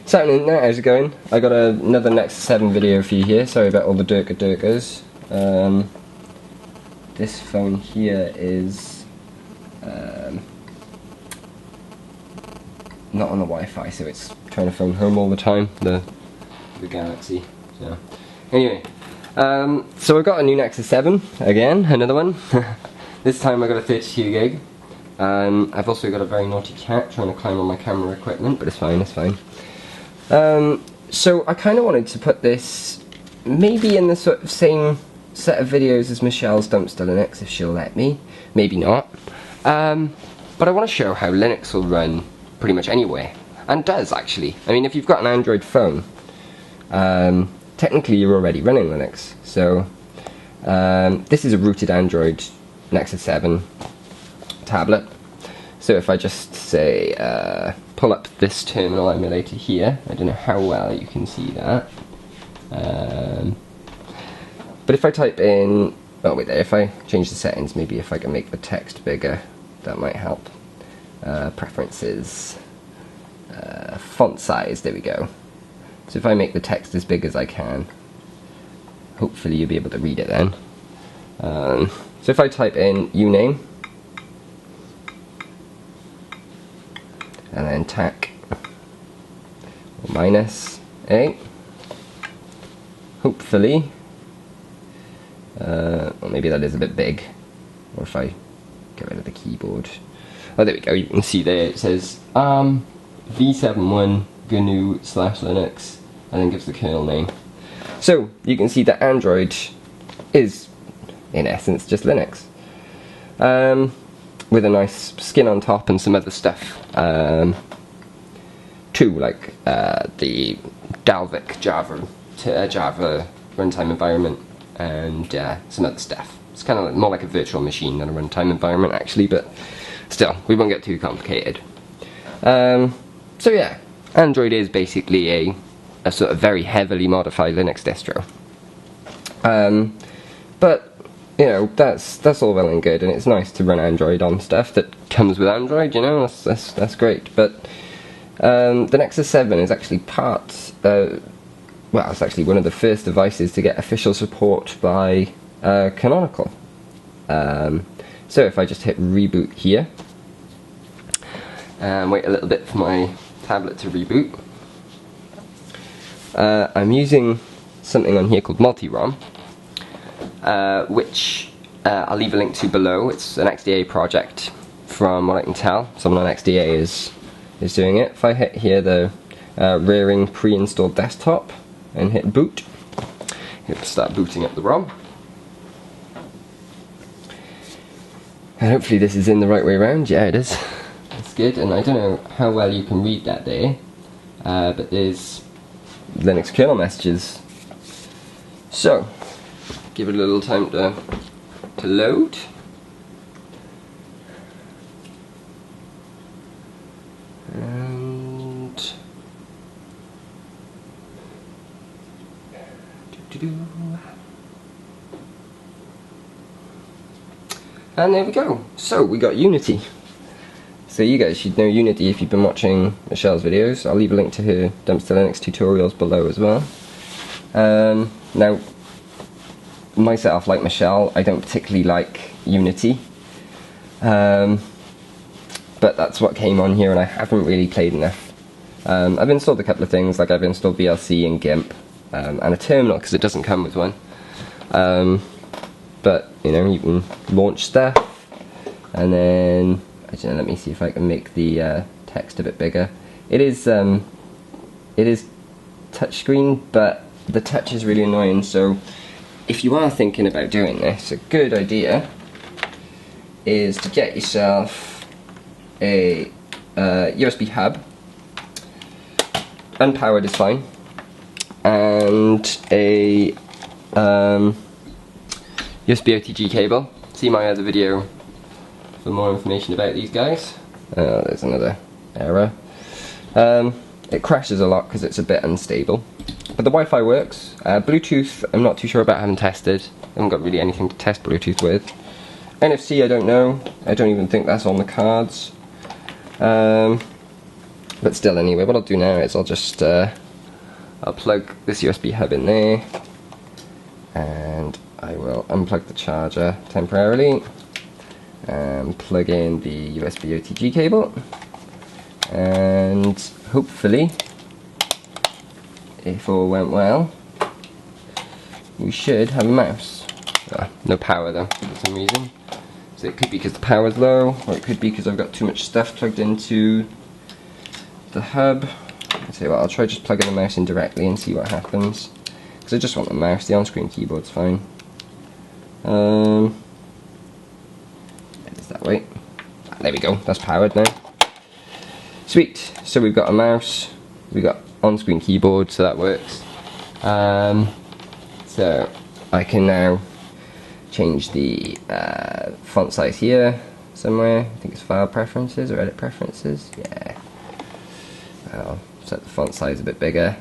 So internet, how's it going? I got another Nexus 7 video for you here. Sorry about all the durkas. This phone here is not on the Wi-Fi, so it's trying to phone home all the time. The Galaxy. So anyway, so I've got a new Nexus 7 again, another one. This time I got a 32 gig. I've also got a very naughty cat trying to climb on my camera equipment, but it's fine, it's fine. So I kind of wanted to put this maybe in the sort of same set of videos as Michelle's Dumpster Linux, if she'll let me. Maybe not. But I want to show how Linux will run pretty much anywhere. And does, actually. I mean, if you've got an Android phone, technically you're already running Linux. So this is a rooted Android Nexus 7 tablet. So if I just say pull up this terminal emulator here, I don't know how well you can see that, but if I type in, oh wait there, if I change the settings, maybe if I can make the text bigger, that might help. Preferences, font size, there we go. So if I make the text as big as I can, hopefully you'll be able to read it then. So if I type in uname, and then tac minus a, hopefully, or maybe that is a bit big, or if I get rid of the keyboard, oh there we go, you can see there it says v71 GNU /Linux, and then gives the kernel name. So you can see that Android is in essence just Linux, with a nice skin on top and some other stuff too, like the Dalvik Java runtime environment and some other stuff. It's kind of like, more like a virtual machine than a runtime environment actually, but still, we won't get too complicated. So yeah, Android is basically a sort of very heavily modified Linux distro. But you know, that's all well and good, and it's nice to run Android on stuff that comes with Android, you know, that's great. But the Nexus 7 is actually well, it's actually one of the first devices to get official support by Canonical. So if I just hit reboot here, and wait a little bit for my tablet to reboot, I'm using something on here called MultiRom, which I'll leave a link to below. It's an XDA project from what I can tell. Someone on XDA is doing it. If I hit here the rearing pre-installed desktop and hit boot, it'll start booting up the ROM. And hopefully this is in the right way around. Yeah, it is. That's good. And I don't know how well you can read that there, but there's Linux kernel messages. So give it a little time to load. And there we go. So we got Unity. So you guys should know Unity if you've been watching Michelle's videos. I'll leave a link to her Dumpster Linux tutorials below as well. Now, myself, like Michelle, I don't particularly like Unity, but that's what came on here, and I haven't really played enough. I've installed a couple of things, like I've installed VLC and GIMP, and a terminal because it doesn't come with one. But you know, you can launch stuff, and then I don't know, let me see if I can make the text a bit bigger. It is touchscreen, but the touch is really annoying. So if you are thinking about doing this, a good idea is to get yourself a USB hub, unpowered is fine, and a USB OTG cable. See my other video for more information about these guys. Oh, there's another error. It crashes a lot because it's a bit unstable, but the Wi-Fi works. Bluetooth, I'm not too sure about, having tested. I haven't got really anything to test Bluetooth with. NFC, I don't know. I don't even think that's on the cards. But still, anyway, what I'll do now is I'll just I'll plug this USB hub in there, and I will unplug the charger temporarily and plug in the USB OTG cable, and hopefully, if all went well, we should have a mouse. No power though, for some reason. So it could be because the power's low, or it could be because I've got too much stuff plugged into the hub. I'll tell you what, I'll try just plugging the mouse in directly and see what happens. Because I just want the mouse, the on-screen keyboard's fine. It is that way. There we go, that's powered now. Sweet, so we've got a mouse, we've got on-screen keyboard, so that works. So I can now change the font size here somewhere. I think it's file preferences or edit preferences. Yeah. I'll set the font size a bit bigger.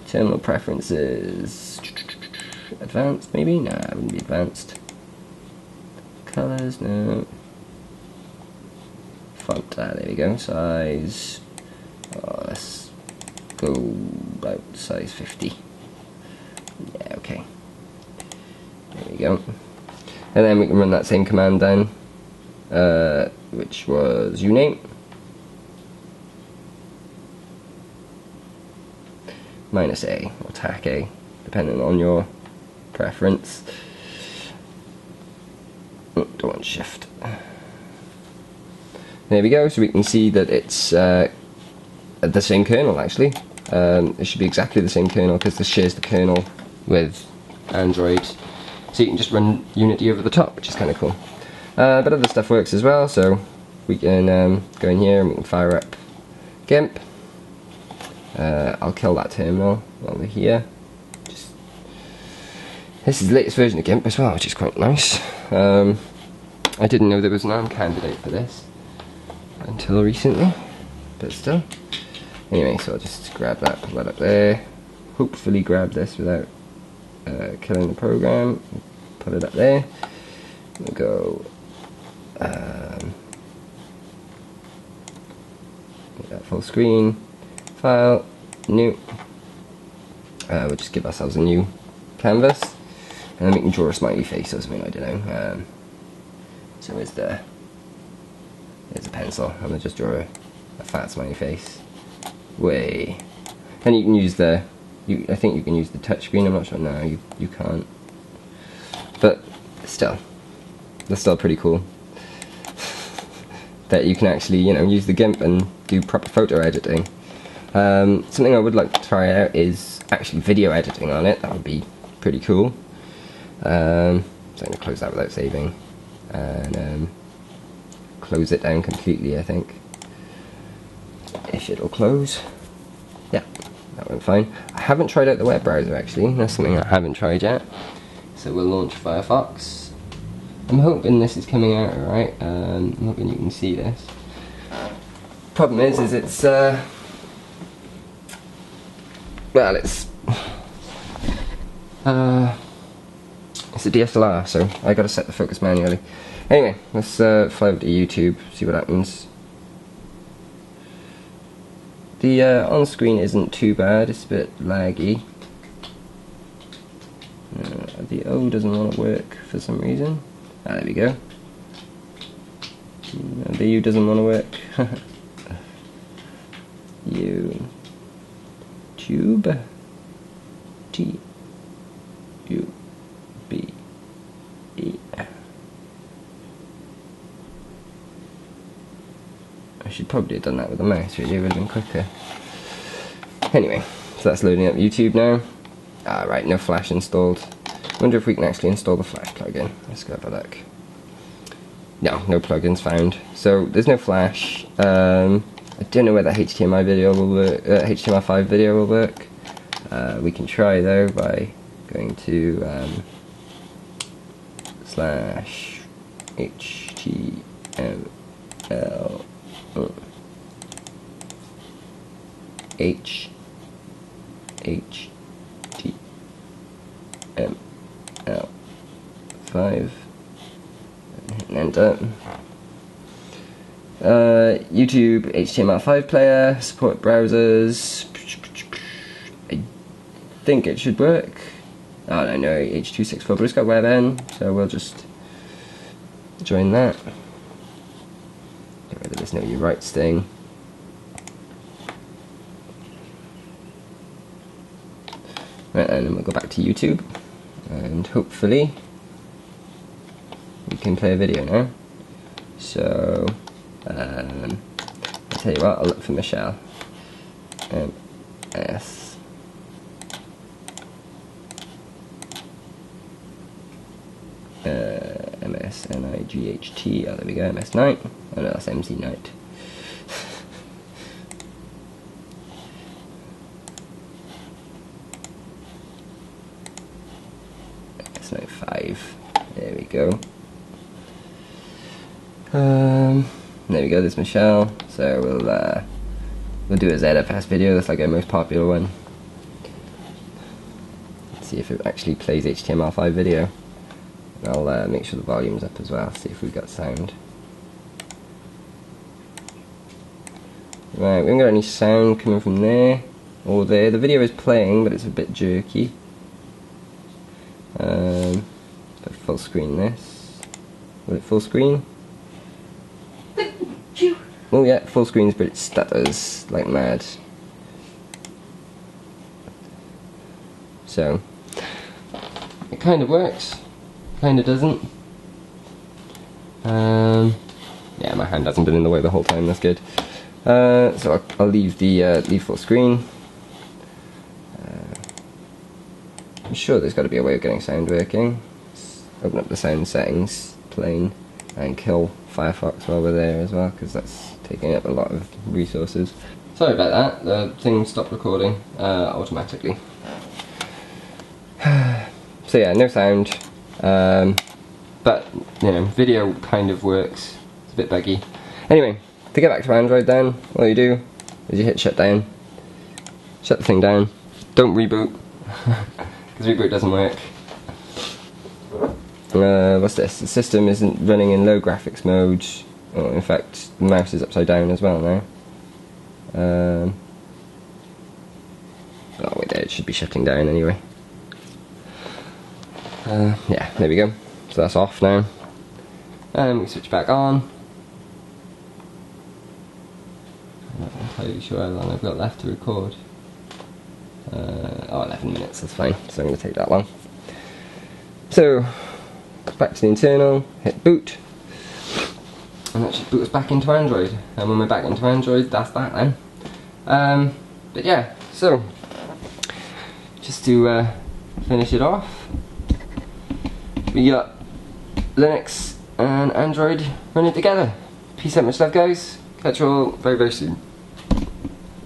Terminal preferences. Advanced maybe? Nah, it wouldn't be advanced. Colors, no. Font, there we go. Size. Oh, let's go about size 50. Yeah, okay. There we go. And then we can run that same command down, which was uname. -A or tac A, depending on your preference. Oh, don't want shift. There we go, so we can see that it's the same kernel actually. It should be exactly the same kernel because this shares the kernel with Android. So you can just run Unity over the top, which is kind of cool. But other stuff works as well, so we can go in here and we can fire up GIMP. I'll kill that terminal over here. This is the latest version of GIMP as well, which is quite nice. I didn't know there was an ARM candidate for this until recently, but still. Anyway, so I'll just grab that, put that up there. Hopefully grab this without killing the program. Put it up there. We'll go make that full screen. File, new. We'll just give ourselves a new canvas, and then we can draw a smiley face or something. I don't know. So there's a pencil. I'm gonna just draw a fat smiley face. Way. And you can use the. I think you can use the touchscreen. I'm not sure. No, you can't. But still, that's still pretty cool. That you can actually, use the GIMP and do proper photo editing. Something I would like to try out is actually video editing on it. That would be pretty cool. So I'm going to close that without saving, and close it down completely, I think. If it'll close. Yeah, that went fine. I haven't tried out the web browser actually. That's something I haven't tried yet. So we'll launch Firefox. I'm hoping this is coming out alright. I'm hoping you can see this. Problem is it's well, it's a DSLR, so I gotta set the focus manually. Anyway, let's fly over to YouTube, see what happens. The on-screen isn't too bad, it's a bit laggy. The O doesn't want to work for some reason. Ah, there we go. The U doesn't want to work. YouTube. T-U-B-E. I should probably have done that with the mouse, really, it would have been quicker. Anyway, so that's loading up YouTube now. Right, no Flash installed. Wonder if we can actually install the Flash plugin. Let's go have a look. No plugins found. So there's no Flash. I don't know whether HTML video will work. HTML5 video will work. We can try though by going to slash HTML HTML5 and enter. YouTube HTML5 player, support browsers. I think it should work. I don't know, H264, but it's got WebN, so we'll just join that. Get rid of this know your rights thing. Right, and then we'll go back to YouTube, and hopefully we can play a video now. So, I'll tell you what, I'll look for Michelle. MS. MSNIGHT, oh there we go, MS Night. Oh no, that's MC Night. MS Night 5, there we go. There we go, there's Michelle. So we'll do a ZFS video, that's like our most popular one. Let's see if it actually plays HTML5 video. I'll make sure the volume's up as well, see if we've got sound. Right, we haven't got any sound coming from there or there. The video is playing, but it's a bit jerky. But full screen this. Will it full screen? Oh yeah, full screens, but it stutters like mad. So, it kind of works. Kinda doesn't. Yeah, my hand hasn't been in the way the whole time. That's good. So I'll leave the leave full screen. I'm sure there's got to be a way of getting sound working. Let's open up the sound settings, plain, and kill Firefox while we're there as well, because that's taking up a lot of resources. Sorry about that. The thing stopped recording automatically. So yeah, no sound. But, you know, video kind of works. It's a bit buggy. Anyway, to get back to Android then, all you do is you hit shutdown. Shut the thing down. Don't reboot, because reboot doesn't work. What's this? The system isn't running in low graphics mode. Oh, in fact, the mouse is upside down as well now. Oh wait, there, it should be shutting down anyway. Yeah, there we go. So that's off now. And we switch back on. I'm not entirely sure how long I've got left to record. Oh, 11 minutes, that's fine. So I'm going to take that long. So, back to the internal, hit boot. And that should boot us back into Android. And when we're back into Android, that's that then. But yeah, so, just to finish it off. We got Linux and Android running together. Peace out, much love guys. Catch you all very, very soon.